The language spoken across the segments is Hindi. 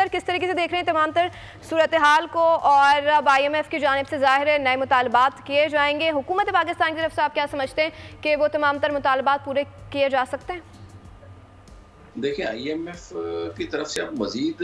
सर, किस तरीके से देख रहे हैं तमाम तर सूरत हाल को, और अब IMF की जानिब से ज़ाहिर है नए मुतालबात किए जाएंगे, हुकूमत पाकिस्तान की तरफ से आप क्या समझते हैं कि वो तमाम तर मुतालबात पूरे किए जा सकते हैं? देखिए, IMF की तरफ से अब मजीद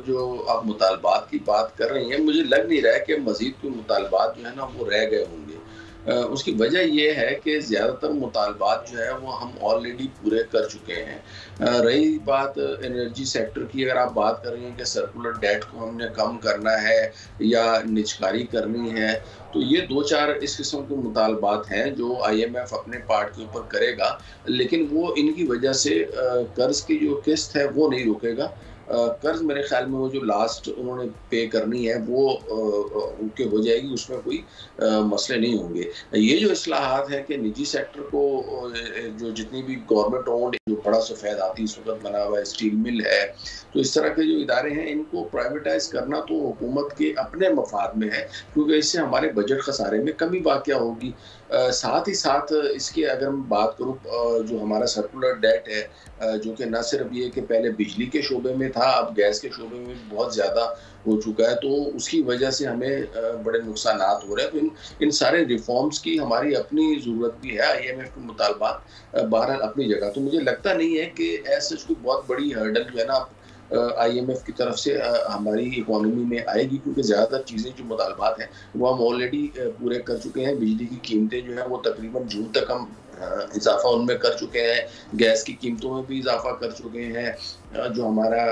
जो आप मुतालबात की बात कर रही हैं, मुझे लग नहीं रहा है कि मजीद कोई मुतालबात जो है ना वो रह गए होंगे। उसकी वजह ये है कि ज़्यादातर मुतालबात जो है वो हम ऑलरेडी पूरे कर चुके हैं। रही बात एनर्जी सेक्टर की, अगर आप बात कर रही हैं कि सर्कुलर डेट को हमने कम करना है या निजकारी करनी है, तो ये 2-4 इस किस्म के मुतालबात हैं जो IMF अपने पार्ट के ऊपर करेगा, लेकिन वो इनकी वजह से कर्ज़ की जो किस्त है वो नहीं रुकेगा। कर्ज मेरे ख्याल में वो जो लास्ट उन्होंने पे करनी है वो उनके हो जाएगी, उसमें कोई मसले नहीं होंगे। ये जो इस्लाहात है कि निजी सेक्टर को जो जितनी भी गवर्नमेंट ओन्ड जो बड़ा सफ़ेद हाथी इस वक्त बना हुआ है, स्टील मिल है, तो इस तरह के जो इदारे हैं इनको प्राइवेटाइज करना तो हुकूमत के अपने मफाद में है, क्योंकि इससे हमारे बजट खसारे में कमी वाक़या होगी। साथ ही साथ इसके अगर मैं बात करूँ जो हमारा सर्कुलर डेट है, जो कि न सिर्फ ये कि पहले बिजली के शोबे में था, अब गैस के शोबे में बहुत ज़्यादा हो चुका है, तो उसकी वजह से हमें बड़े नुकसानात हो रहे हैं। तो इन सारे रिफॉर्म्स की हमारी अपनी ज़रूरत भी है। IMF के मुतालबात बहरहाल अपनी जगह, तो मुझे लगता नहीं है कि ऐसे कोई बहुत बड़ी हर्डल जो है ना IMF की तरफ से हमारी इकोनॉमी में आएगी, क्योंकि ज़्यादातर चीज़ें जो मुतालबात हैं वो हम ऑलरेडी पूरे कर चुके हैं। बिजली की कीमतें जो हैं वो तकरीबन जून तक हम इजाफा उनमें कर चुके हैं, गैस की कीमतों में भी इजाफा कर चुके हैं, जो हमारा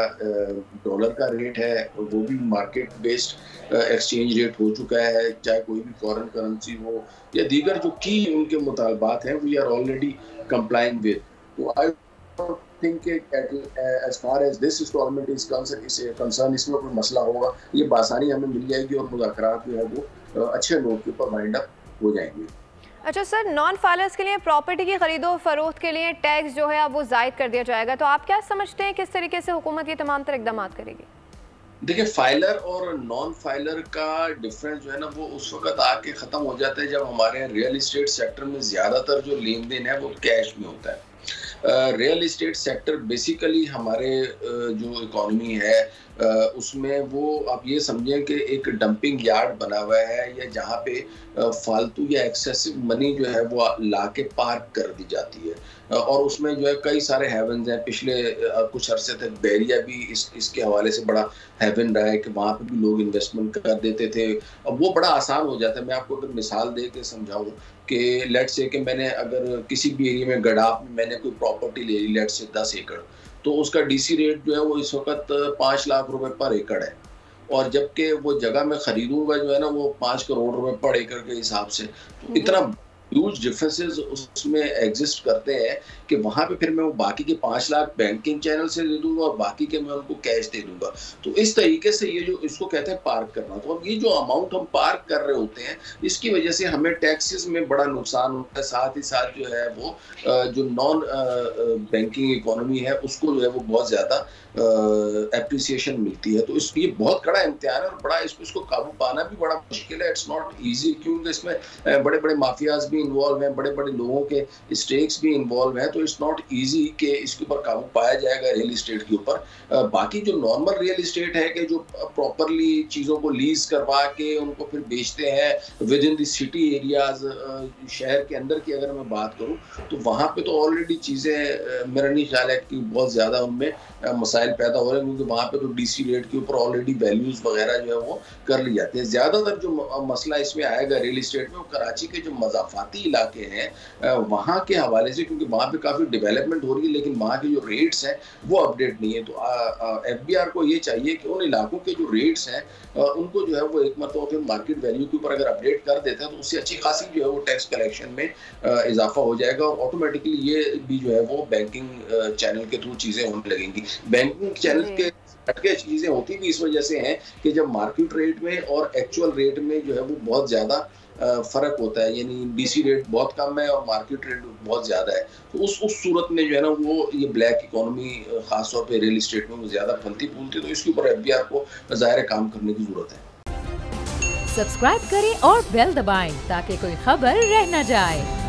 डॉलर का रेट है वो भी मार्केट बेस्ड एक्सचेंज रेट हो चुका है, चाहे कोई भी फॉरेन करेंसी हो या दीगर जो की उनके मुतालबात हैं we are already complying with. तो I think as far as this installment is concern इसमें कोई मसला होगा, ये बासानी हमें मिल जाएगी और मुज़ाकरात जो है वो अच्छे नोट के ऊपर वाइंड अप हो जाएंगे। अच्छा सर, नॉन फाइलर्स के लिए प्रॉपर्टी की खरीदो फरोख्त के लिए टैक्स जो है अब वो जायद कर दिया जाएगा, तो आप क्या समझते हैं किस तरीके से हुकूमत ये तमाम तरह इक़दाम करेगी? देखिए, फाइलर और नॉन फाइलर का डिफरेंस जो है ना वो उस वक्त आके ख़त्म हो जाता है जब हमारे रियल इस्टेट सेक्टर में ज़्यादातर जो लेन देन है वो कैश में होता है। रियल इस्टेट सेक्टर बेसिकली हमारे जो इकॉनमी है उसमें वो आप ये समझें कि एक डंपिंग यार्ड बना हुआ है, या जहाँ पे फालतू या एक्सेसिव मनी जो है वो लाके पार्क कर दी जाती है, और उसमें जो है कई सारे हेवन्स हैं। पिछले कुछ अरसे तक बैरिया भी इसके हवाले से बड़ा हेवन रहा है कि वहाँ पे भी लोग इन्वेस्टमेंट कर देते थे। अब वो बड़ा आसान हो जाता है। मैं आपको अगर मिसाल दे के समझाऊँ कि लेट्स से कि मैंने अगर किसी भी एरिया में गडाफ में मैंने कोई प्रॉपर्टी ले ली, लेट्स से 10 एकड़, तो उसका DC रेट जो है वो इस वक्त 5 लाख रुपए पर एकड़ है, और जबकि वो जगह मैं खरीदूंगा जो है ना वो 5 करोड़ रुपए पर एकड़ के हिसाब से। तो इतना ह्यूज डिफरेंसेस उसमें एग्जिस्ट करते हैं कि वहाँ पे फिर मैं वो बाकी के 5 लाख बैंकिंग चैनल से दे दूंगा और बाकी के मैं उनको कैश दे दूंगा। तो इस तरीके से ये जो इसको कहते हैं पार्क करना, तो अब ये जो अमाउंट हम पार्क कर रहे होते हैं इसकी वजह से हमें टैक्सेस में बड़ा नुकसान होता है। साथ ही साथ जो है वो जो नॉन बैंकिंग इकोनॉमी है उसको जो है वो बहुत ज़्यादा एप्रिसिएशन मिलती है। तो इस ये बहुत कड़ा इम्तिहान है और बड़ा इसको काबू पाना भी बड़ा मुश्किल है। इट्स नॉट ईजी, क्योंकि इसमें बड़े बड़े माफियाज भी इन्वॉल्व हैं, बड़े बड़े लोगों के स्टेक्स भी इन्वॉल्व हैं। तो इट्स नॉट ईजी कि इसके ऊपर काबू पाया जाएगा रियल इस्टेट के ऊपर। बाकी जो नॉर्मल रियल इस्टेट है कि जो प्रॉपरली चीज़ों को लीज करवा के उनको फिर बेचते हैं with in the city areas, शहर के अंदर की अगर मैं बात करूँ तो वहाँ पे तो ऑलरेडी चीज़ें मेरा नहीं ख्याल है कि बहुत ज़्यादा उनमें मसाइल पैदा हो रहे हैं, क्योंकि वहाँ पे तो DC रेट के ऊपर ऑलरेडी वैल्यूज़ वगैरह जो है वो कर ली जाती है। ज़्यादातर जो मसला इसमें आएगा रियल इस्टेट में वो कराची के जो मज़ाफ़ाती इलाके हैं वहाँ के हवाले से, क्योंकि वहाँ पे काफ़ी डेवलपमेंट हो रही है लेकिन वहाँ के जो रेट्स हैं वो अपडेट नहीं है। तो FBR को ये चाहिए कि उन इलाकों के जो रेट्स हैं उनको जो है वो एक मरतबा फिर मार्केट वैल्यू के ऊपर अगर अपडेट कर देते हैं तो उससे अच्छी खासी जो है वो टैक्स कलेक्शन में इजाफा हो जाएगा, और ऑटोमेटिकली ये भी जो है वो बैंकिंग चैनल के थ्रू चीज़ें होने लगेंगी। बैंकिंग चैनल के हटके चीज़ें होती भी इस वजह से हैं कि जब मार्केट रेट में और एक्चुअल रेट में जो है वो बहुत ज़्यादा फ़र्क होता है, यानी DC रेट बहुत कम है और मार्केट रेट बहुत ज़्यादा है। तो उस सूरत में जो है ना वो ये ब्लैक इकोनॉमी ख़ासतौर पे रियल इस्टेट में वो ज़्यादा फलती फूलती है। तो इसके ऊपर FBR को ज़ाहिर काम करने की ज़रूरत है। सब्सक्राइब करें और बेल दबाएं ताकि कोई खबर रह न जाए।